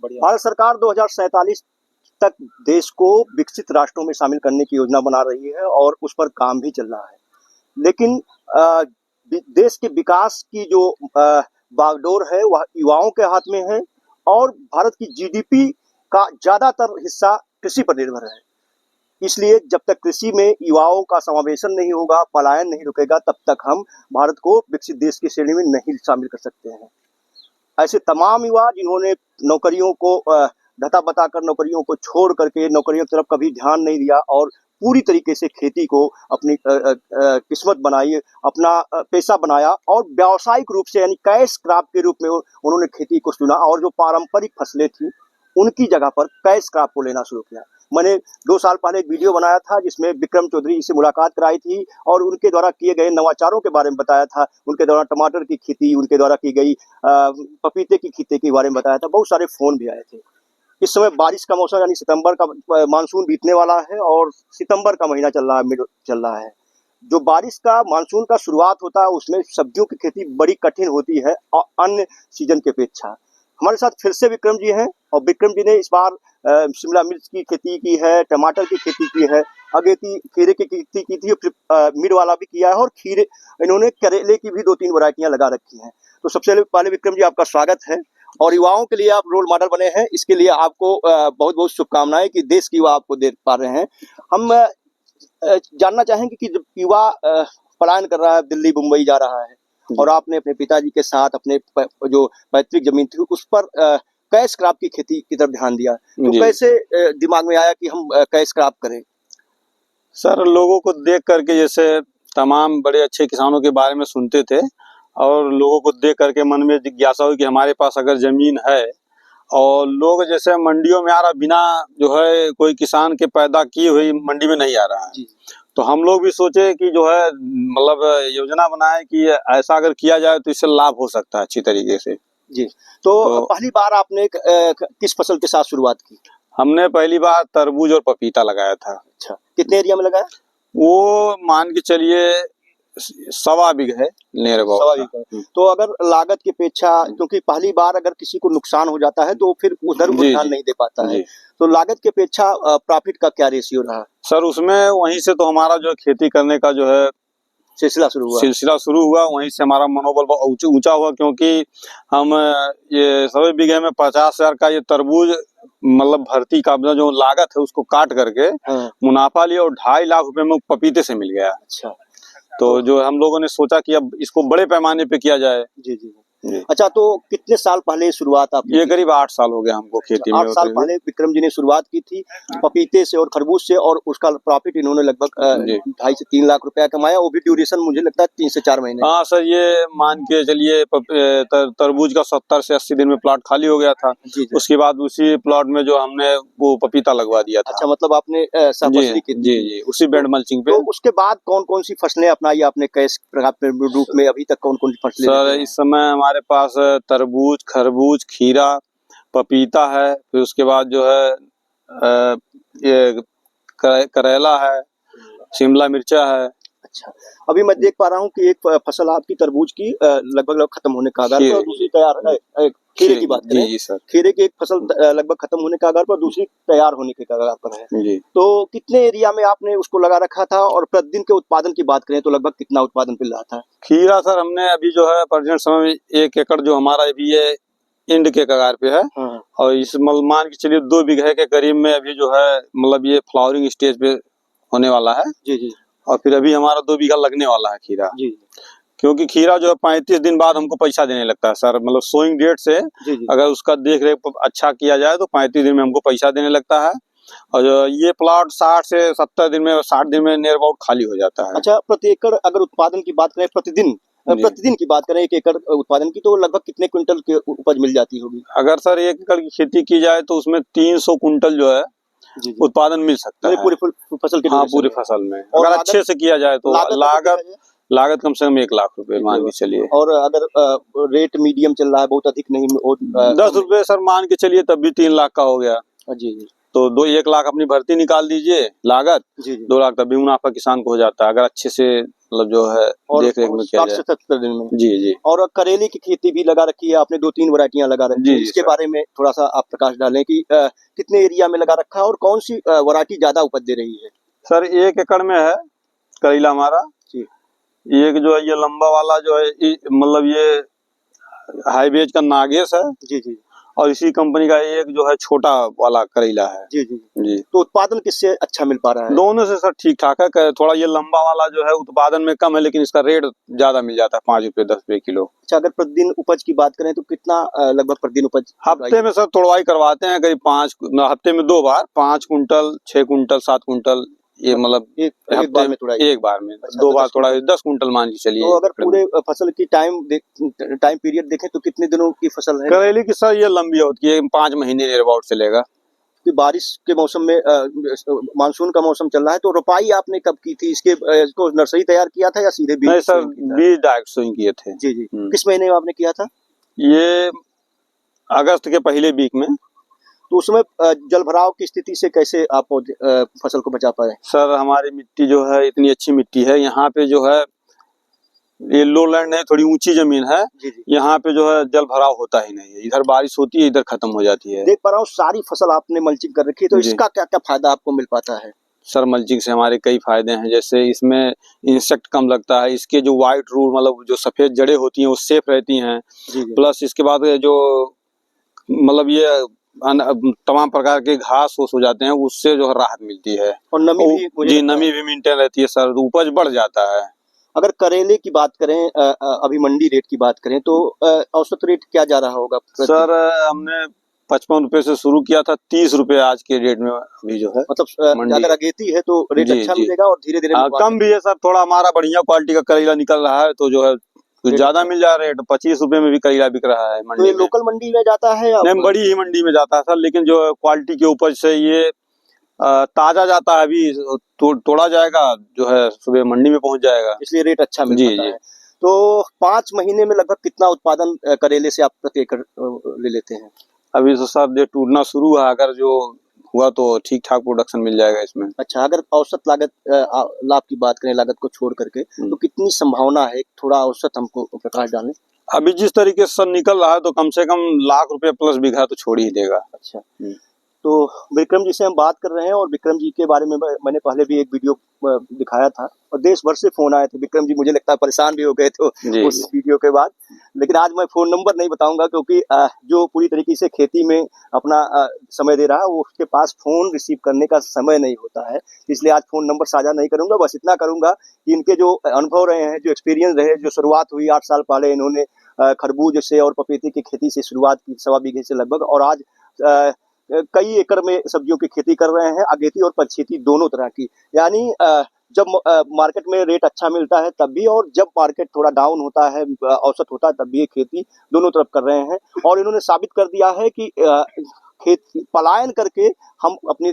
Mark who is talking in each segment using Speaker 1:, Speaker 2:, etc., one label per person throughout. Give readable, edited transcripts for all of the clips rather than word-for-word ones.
Speaker 1: भारत सरकार 2047 तक देश को विकसित राष्ट्रों में शामिल करने की योजना बना रही है और उस पर काम भी चल रहा है। लेकिन देश के विकास की जो बागडोर है वह युवाओं के हाथ में है और भारत की जीडीपी का ज्यादातर हिस्सा कृषि पर निर्भर है। इसलिए जब तक कृषि में युवाओं का समावेशन नहीं होगा, पलायन नहीं रुकेगा, तब तक हम भारत को विकसित देश की श्रेणी में नहीं शामिल कर सकते हैं। ऐसे तमाम युवा जिन्होंने नौकरियों को धता बताकर नौकरियों को छोड़ करके नौकरियों की तरफ कभी ध्यान नहीं दिया और पूरी तरीके से खेती को अपनी किस्मत बनाई, अपना पेशा बनाया और व्यावसायिक रूप से यानी कैश क्रॉप के रूप में उन्होंने खेती को चुना और जो पारंपरिक फसलें थी उनकी जगह पर कैश क्रॉप को लेना शुरू किया। मैंने 2 साल पहले एक वीडियो बनाया था जिसमें विक्रम चौधरी से मुलाकात कराई थी और उनके द्वारा किए गए नवाचारों के बारे में बताया था। उनके द्वारा टमाटर की खेती, उनके द्वारा की गई पपीते की खेती के बारे में बताया था। बहुत सारे फोन भी आए थे। इस समय बारिश का मौसम यानी सितंबर का मानसून बीतने वाला है और सितंबर का महीना चल रहा है। जो बारिश का मानसून का शुरुआत होता है उसमें सब्जियों की खेती बड़ी कठिन होती है और अन्य सीजन की अपेक्षा। हमारे साथ फिर से विक्रम जी हैं और विक्रम जी ने इस बार शिमला मिर्च की खेती की है, टमाटर की खेती की है, अगेती खीरे की खेती की थी, फिर मिर्च वाला भी किया है और खीरे इन्होंने करेले की भी 2-3 वैरायटियां लगा रखी हैं। तो सबसे पहले विक्रम जी आपका स्वागत है और युवाओं के लिए आप रोल मॉडल बने हैं, इसके लिए आपको बहुत बहुत शुभकामनाएं कि देश की युवा आपको देख पा रहे हैं। हम जानना चाहेंगे कि जब युवा पलायन कर रहा है, दिल्ली मुंबई जा रहा है और आपने अपने पिताजी के साथ अपने जो पैतृक जमीन थी उस पर कैश क्रॉप की खेती की तरफ ध्यान दिया, तो कैसे दिमाग में आया कि हम कैश क्रॉप करें?
Speaker 2: सर, लोगों को देख करके जैसे तमाम बड़े अच्छे किसानों के बारे में सुनते थे और लोगों को देख करके मन में जिज्ञासा हुई कि हमारे पास अगर जमीन है और लोग जैसे मंडियों में आ रहा, बिना जो है कोई किसान के पैदा किए हुई मंडी में नहीं आ रहा है, तो हम लोग भी सोचे कि जो है मतलब योजना बनाए कि ऐसा अगर किया जाए तो इससे लाभ हो सकता है अच्छी तरीके से।
Speaker 1: जी, तो पहली बार आपने किस फसल के साथ शुरुआत की?
Speaker 2: हमने पहली बार तरबूज और पपीता लगाया था।
Speaker 1: अच्छा, कितने एरिया में लगाया?
Speaker 2: वो मान के चलिए 1.25 बीघा है नियर अबाउट।
Speaker 1: तो अगर लागत की अपेक्षा, क्योंकि पहली बार अगर किसी को नुकसान हो जाता है तो फिर उधर ध्यान नहीं दे पाता है, तो लागत की अपेक्षा प्रॉफिट का क्या रेशियो रहा?
Speaker 2: सर, उसमें वहीं से तो हमारा जो खेती करने का जो है सिलसिला शुरू हुआ। वहीं से हमारा मनोबल ऊंचा हुआ, क्योंकि हम ये 1.25 बीघे में 50,000 का ये तरबूज मतलब भर्ती का जो लागत है उसको काट करके मुनाफा लिया और 2.5 लाख रुपए में पपीते से मिल गया।
Speaker 1: अच्छा,
Speaker 2: तो जो हम लोगों ने सोचा कि अब इसको बड़े पैमाने पे किया जाए।
Speaker 1: जी। अच्छा, तो कितने साल पहले शुरुआत आपने?
Speaker 2: ये करीब 8 साल हो गया हमको खेती में।
Speaker 1: 8 साल पहले विक्रम जी ने शुरुआत की थी पपीते से और खरबूज से और उसका प्रॉफिट इन्होंने लगभग 2.5 से 3 लाख रुपया कमाया। वो भी ड्यूरेशन मुझे लगता है 3 से 4 महीने।
Speaker 2: हाँ सर, ये मान के चलिए तरबूज का 70 से 80 दिन में प्लॉट खाली हो गया था। उसके बाद उसी प्लॉट में जो हमने वो पपीता लगवा दिया था।
Speaker 1: अच्छा, मतलब आपने
Speaker 2: जी उसी बेड मल्चिंग पे।
Speaker 1: तो उसके बाद कौन कौन सी फसलें अपनाई आपने कैश रूप में? अभी तक कौन कौन सी फसलें?
Speaker 2: सर, इस समय हमारे पास तरबूज, खरबूज, खीरा, पपीता है, फिर उसके बाद जो है ये करेला है, शिमला मिर्चा है।
Speaker 1: अच्छा, अभी मैं देख पा रहा हूँ कि एक फसल आपकी तरबूज की लगभग खत्म होने का आगार पर, दूसरी तैयार है। खीरे की बात करें?
Speaker 2: जी सर,
Speaker 1: खीरे की एक फसल लगभग खत्म होने का आगार पर, दूसरी तैयार होने के आगार पर है।
Speaker 2: जी।
Speaker 1: तो कितने एरिया में आपने उसको लगा रखा था और प्रतिदिन के उत्पादन की बात करें तो लगभग कितना उत्पादन मिल रहा था?
Speaker 2: खीरा सर, हमने अभी जो है प्रेजेंट समय में 1 एकड़ जो हमारा अभी ये एंड के कगार पे है और इस मान के चलिए 2 बीघे के करीब में अभी जो है मतलब ये फ्लावरिंग स्टेज पे होने वाला है।
Speaker 1: जी। और
Speaker 2: फिर अभी हमारा 2 बीघा लगने वाला है खीरा।
Speaker 1: जी,
Speaker 2: क्योंकि खीरा जो है 35 दिन बाद हमको पैसा देने लगता है सर, मतलब सोइंग डेट से अगर उसका देख रेख अच्छा किया जाए तो 35 दिन में हमको पैसा देने लगता है और ये प्लॉट 60 से 70 दिन में 60 दिन में नियर अबाउट खाली हो जाता है।
Speaker 1: अच्छा, प्रति एकड़ अगर उत्पादन की बात करें, प्रतिदिन की बात करें 1 एकड़ उत्पादन की, तो लगभग कितने क्विंटल की उपज मिल जाती होगी?
Speaker 2: अगर सर 1 एकड़ की खेती की जाए तो उसमें 300 कुंटल जो है उत्पादन मिल सकता है पूरी
Speaker 1: फसल के।
Speaker 2: हाँ, पूरी फसल में अगर अच्छे से किया जाए तो लागत कम से कम 1 लाख रुपए मान के चलिए।
Speaker 1: और अगर रेट मीडियम चल रहा है, बहुत अधिक नहीं,
Speaker 2: 10 रुपए सर मान के चलिए, तब भी 3 लाख का हो गया।
Speaker 1: जी।
Speaker 2: तो 1 लाख अपनी भर्ती निकाल दीजिए लागत,
Speaker 1: जी जी
Speaker 2: 2 लाख तब भी मुनाफा किसान को हो जाता है, अगर अच्छे से मतलब जो है
Speaker 1: और
Speaker 2: देख रेख में किया
Speaker 1: 60 से
Speaker 2: जाए।
Speaker 1: 70 दिन में।
Speaker 2: जी जी
Speaker 1: और करेले की खेती भी लगा रखी है आपने, 2-3 वैरायटियां लगा रखी
Speaker 2: जी
Speaker 1: है,
Speaker 2: जी
Speaker 1: इसके
Speaker 2: सर।
Speaker 1: बारे में थोड़ा सा आप प्रकाश डालें कि कितने एरिया में लगा रखा है और कौन सी वैरायटी ज्यादा उपज दे रही है।
Speaker 2: सर 1 एकड़ में है करेला हमारा।
Speaker 1: जी
Speaker 2: एक जो है ये लंबा वाला जो है मतलब ये हाईवेज का नागेश है,
Speaker 1: जी जी
Speaker 2: और इसी कंपनी का एक जो है छोटा वाला करेला है।
Speaker 1: जी जी
Speaker 2: जी
Speaker 1: तो उत्पादन किससे अच्छा मिल पा रहा है।
Speaker 2: दोनों से सर ठीक ठाक है, थोड़ा ये लंबा वाला जो है उत्पादन में कम है, लेकिन इसका रेट ज्यादा मिल जाता है, 5 रुपए 10 रुपए किलो।
Speaker 1: अच्छा, अगर प्रतिदिन उपज की बात करें तो कितना लगभग प्रतिदिन उपज
Speaker 2: हफ्ते में सर तोड़वाई करवाते हैं करीब 5, हफ्ते में 2 बार, 5 कुंटल 6 कुंटल 7 कुंटल, ये मतलब
Speaker 1: एक
Speaker 2: हफ्ते
Speaker 1: बार में तुड़ाई।
Speaker 2: एक बार में
Speaker 1: अच्छा,
Speaker 2: 2
Speaker 1: तो
Speaker 2: बार
Speaker 1: 10
Speaker 2: थोड़ा
Speaker 1: कुंटल।
Speaker 2: 10 कुंटल मान के चलिए।
Speaker 1: तो अगर पूरे फसल की टाइम पीरियड देखें तो कितने दिनों की फसल है।
Speaker 2: करेले की सर ये लंबी होती है, 5 महीने नियर अबाउट चलेगा।
Speaker 1: कि बारिश के मौसम में मानसून का मौसम चल रहा है, तो रोपाई आपने कब की थी इसके, इसको नर्सरी तैयार किया था या सीधे बीज
Speaker 2: नहीं सर
Speaker 1: sowing किया था?
Speaker 2: बीज डायरेक्ट सोइंग किए थे।
Speaker 1: जी जी किस महीने में आपने किया था।
Speaker 2: ये अगस्त के पहले वीक में।
Speaker 1: तो उसमें जल भराव की स्थिति से कैसे आप फसल को बचा पाए।
Speaker 2: सर हमारी मिट्टी जो है इतनी अच्छी मिट्टी है, यहाँ पे जो है ये लो लैंड है, थोड़ी ऊंची जमीन है,
Speaker 1: जी जी
Speaker 2: यहाँ पे जो है जल भराव होता ही नहीं है, इधर बारिश होती है इधर खत्म हो जाती है।
Speaker 1: देख पा रहा हूँ सारी फसल आपने मल्चिंग कर रखी है, तो
Speaker 2: जी।
Speaker 1: इसका क्या क्या फायदा आपको मिल पाता है।
Speaker 2: सर मल्चिंग से हमारे कई फायदे हैं, जैसे इसमें इंसेक्ट कम लगता है, इसके जो व्हाइट रूट मतलब जो सफेद जड़ें होती हैं वो सेफ रहती हैं,
Speaker 1: जी जी
Speaker 2: प्लस इसके बाद जो मतलब ये तमाम प्रकार के घास फूस हो जाते हैं उससे जो है राहत मिलती है।
Speaker 1: और नमी भी मुझे
Speaker 2: जी
Speaker 1: लगता है।
Speaker 2: नमी भी मेंटेन रहती है सर, उपज बढ़ जाता है।
Speaker 1: अगर करेले की बात करें, अभी मंडी रेट की बात करें तो औसत रेट क्या जा रहा होगा
Speaker 2: सर हमने 55 रुपए से शुरू किया था, 30 रुपए आज के रेट में अभी जो है
Speaker 1: मतलब
Speaker 2: मंडी
Speaker 1: अगर अगेती है तो रेट
Speaker 2: जी
Speaker 1: अच्छा
Speaker 2: जी
Speaker 1: मिलेगा और धीरे धीरे
Speaker 2: कम भी है सर, थोड़ा हमारा बढ़िया क्वालिटी का करेला निकल रहा है तो जो है कुछ
Speaker 1: रेट
Speaker 2: ज्यादा
Speaker 1: अच्छा।
Speaker 2: मिल जा रहा है, रेट 25 रुपए में भी करेला बिक रहा है
Speaker 1: तो
Speaker 2: मंडी
Speaker 1: ये
Speaker 2: में।
Speaker 1: लोकल मंडी में जाता है या
Speaker 2: नहीं बड़ी ही मंडी में जाता है सर, लेकिन जो क्वालिटी के उपज से ये ताजा जाता है, अभी तोड़ा जाएगा जो है सुबह मंडी में पहुंच जाएगा,
Speaker 1: इसलिए रेट अच्छा मिल
Speaker 2: जी
Speaker 1: पाता
Speaker 2: जी।
Speaker 1: है। तो 5 महीने में लगभग कितना उत्पादन करेले से आप प्रति एकड़ ले लेते हैं।
Speaker 2: अभी तो सर ये टूटना शुरू है, अगर जो हुआ तो ठीक ठाक प्रोडक्शन मिल जाएगा इसमें।
Speaker 1: अच्छा, अगर औसत लागत लाभ की बात करें लागत को छोड़ करके, तो कितनी संभावना है, थोड़ा औसत हमको प्रकाश डालें।
Speaker 2: अभी जिस तरीके से सर निकल रहा है तो कम से कम लाख रुपए प्लस बीघा तो छोड़ ही देगा।
Speaker 1: अच्छा, तो विक्रम जी से हम बात कर रहे हैं और विक्रम जी के बारे में मैंने पहले भी एक वीडियो दिखाया था और देश भर से फोन आए थे। विक्रम जी मुझे लगता है परेशान भी हो गए थे उस वीडियो के बाद, लेकिन आज मैं फोन नंबर नहीं बताऊंगा क्योंकि जो पूरी तरीके से खेती में अपना समय दे रहा है वो उसके पास फोन रिसीव करने का समय नहीं होता है, इसलिए आज फोन नंबर साझा नहीं करूंगा। बस इतना करूंगा कि इनके जो अनुभव रहे हैं, जो एक्सपीरियंस रहे, जो शुरुआत हुई 8 साल पहले इन्होंने खरबूज से और पपीते की खेती से शुरुआत की, 1.25 बीघे से लगभग, और आज कई एकड़ में सब्जियों की खेती कर रहे हैं, अगेती और पछेती दोनों तरह की। यानी जब मार्केट में रेट अच्छा मिलता है तब भी, और जब मार्केट थोड़ा डाउन होता है, औसत होता है, तब भी ये खेती दोनों तरफ कर रहे हैं। और इन्होंने साबित कर दिया है कि खेत पलायन करके हम अपने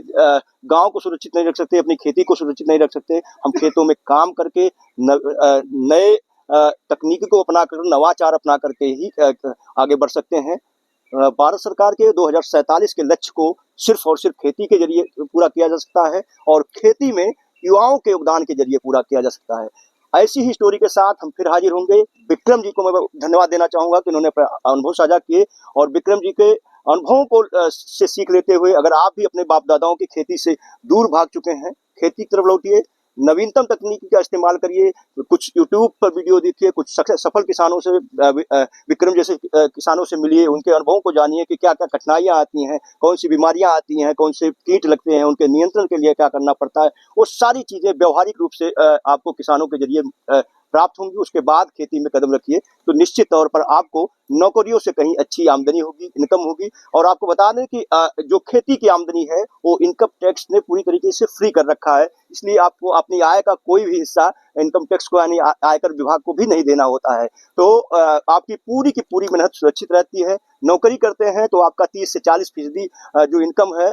Speaker 1: गांव को सुरक्षित नहीं रख सकते, अपनी खेती को सुरक्षित नहीं रख सकते। हम खेतों में काम करके नए तकनीक को अपना कर, नवाचार अपना करके ही आगे बढ़ सकते हैं। भारत सरकार के 2047 के लक्ष्य को सिर्फ और सिर्फ खेती के जरिए पूरा किया जा सकता है और खेती में युवाओं के योगदान के जरिए पूरा किया जा सकता है। ऐसी ही स्टोरी के साथ हम फिर हाजिर होंगे। विक्रम जी को मैं धन्यवाद देना चाहूंगा कि उन्होंने अपने अनुभव साझा किए, और विक्रम जी के अनुभवों को से सीख लेते हुए अगर आप भी अपने बाप दादाओं की खेती से दूर भाग चुके हैं, खेती की तरफ लौटिए, नवीनतम तकनीकी का इस्तेमाल करिए, कुछ यूट्यूब पर वीडियो देखिए, कुछ सफल किसानों से, विक्रम जैसे किसानों से मिलिए, उनके अनुभवों को जानिए कि क्या क्या कठिनाइयां आती हैं, कौन सी बीमारियां आती हैं, कौन से कीट लगते हैं, उनके नियंत्रण के लिए क्या करना पड़ता है। वो सारी चीजें व्यवहारिक रूप से आपको किसानों के जरिए प्राप्त होंगी। उसके बाद खेती में कदम रखिए तो निश्चित तौर पर आपको नौकरियों से कहीं अच्छी आमदनी होगी, इनकम होगी। और आपको बता दें कि जो खेती की आमदनी है वो इनकम टैक्स ने पूरी तरीके से फ्री कर रखा है, इसलिए आपको अपनी आय का कोई भी हिस्सा इनकम टैक्स को यानी आयकर विभाग को भी नहीं देना होता है। तो आपकी पूरी की पूरी मेहनत सुरक्षित रहती है। नौकरी करते हैं तो आपका 30 से 40% जो इनकम है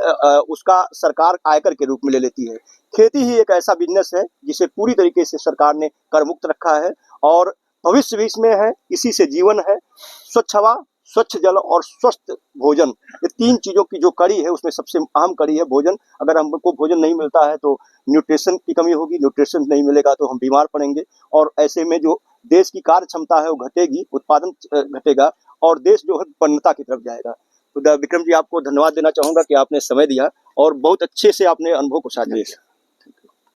Speaker 1: उसका सरकार आयकर के रूप में ले लेती है। खेती ही एक ऐसा बिजनेस है जिसे पूरी तरीके से सरकार ने कर मुक्त रखा है और भविष्य भी इसमें है, इसी से जीवन है। स्वच्छ हवा, स्वच्छ जल और स्वस्थ भोजन, ये 3 चीज़ों की जो कड़ी है उसमें सबसे अहम कड़ी है भोजन। अगर हमको भोजन नहीं मिलता है तो न्यूट्रिशन की कमी होगी, न्यूट्रिशन नहीं मिलेगा तो हम बीमार पड़ेंगे और ऐसे में जो देश की कार्य क्षमता है वो घटेगी, उत्पादन घटेगा और देश जो है विपन्नता की तरफ जाएगा। तो विक्रम जी, आपको धन्यवाद देना चाहूँगा कि आपने समय दिया और बहुत अच्छे से आपने अनुभव को साझा किया।